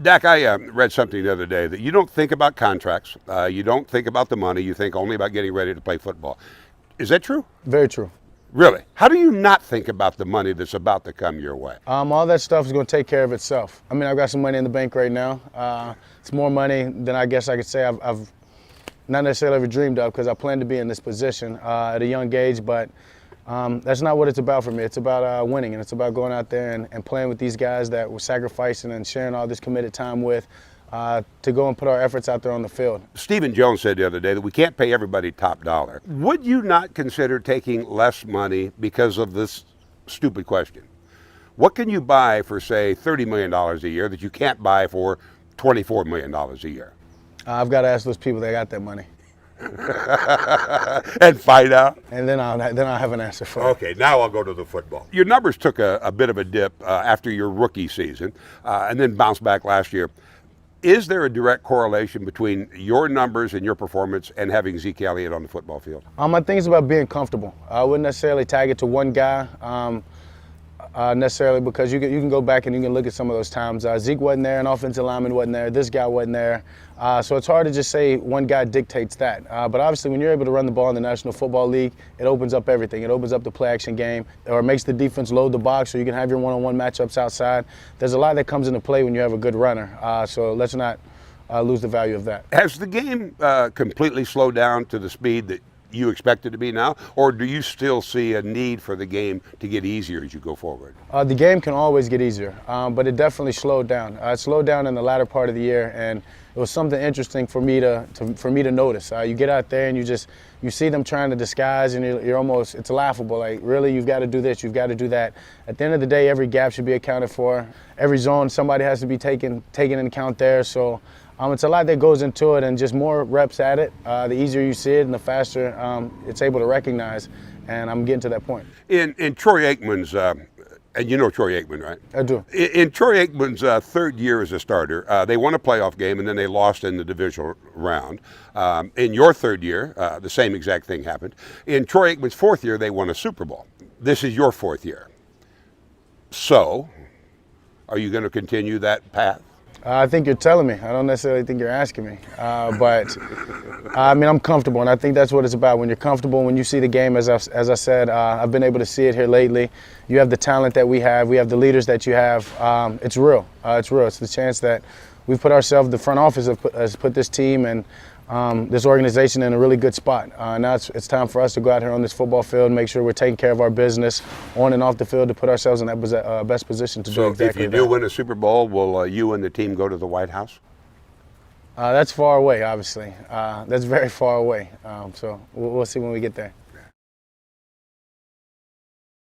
Dak, I read something the other day that you don't think about contracts, you don't think about the money, you think only about getting ready to play football. Is that true? Very true. Really? How do you not think about the money that's about to come your way? All that stuff is going to take care of itself. I mean, I've got some money in the bank right now. It's more money than I guess I could say I've not necessarily ever dreamed of, because I plan to be in this position at a young age, but that's not what it's about for me. It's about winning, and it's about going out there and playing with these guys that we're sacrificing and sharing all this committed time with to go and put our efforts out there on the field. Stephen Jones said the other day that we can't pay everybody top dollar. Would you not consider taking less money because of this stupid question? What can you buy for, say, $30 million a year that you can't buy for $24 million a year? I've got to ask those people that got that money. And find out? And then I'll have an answer for it. Okay, now I'll go to the football. Your numbers took a bit of a dip after your rookie season and then bounced back last year. Is there a direct correlation between your numbers and your performance and having Zeke Elliott on the football field? I think it's about being comfortable. I wouldn't necessarily tag it to one guy necessarily, because you can go back and you can look at some of those times. Zeke wasn't there, an offensive lineman wasn't there, this guy wasn't there. So it's hard to just say one guy dictates that. But obviously when you're able to run the ball in the National Football League, it opens up everything. It opens up the play action game, or it makes the defense load the box, so you can have your one-on-one matchups outside. There's a lot that comes into play when you have a good runner. So let's not lose the value of that. Has the game completely slowed down to the speed that you expect it to be now, or do you still see a need for the game to get easier as you go forward? The game can always get easier, but it definitely slowed down. It slowed down in the latter part of the year, and it was something interesting for me to notice. You get out there and you see them trying to disguise, and you're almost, it's laughable. Like, really, you've got to do this, you've got to do that. At the end of the day, every gap should be accounted for. Every zone, somebody has to be taken into account there. So it's a lot that goes into it, and just more reps at it, the easier you see it and the faster it's able to recognize, and I'm getting to that point. In Troy Aikman's, and you know Troy Aikman, right? I do. In Troy Aikman's third year as a starter, they won a playoff game and then they lost in the divisional round. In your third year, the same exact thing happened. In Troy Aikman's fourth year, they won a Super Bowl. This is your fourth year. So, are you going to continue that path? I think you're telling me. I don't necessarily think you're asking me. But I mean, I'm comfortable, and I think that's what it's about. When you're comfortable, when you see the game, as I said, I've been able to see it here lately. You have the talent that we have the leaders that you have. It's real. It's real. It's the chance that we've put ourselves, the front office has put this team and this organization in a really good spot. Now it's time for us to go out here on this football field and make sure we're taking care of our business on and off the field to put ourselves in that best position to do exactly that. So if you do win a Super Bowl, will you and the team go to the White House? That's far away, obviously. That's very far away. So we'll see when we get there.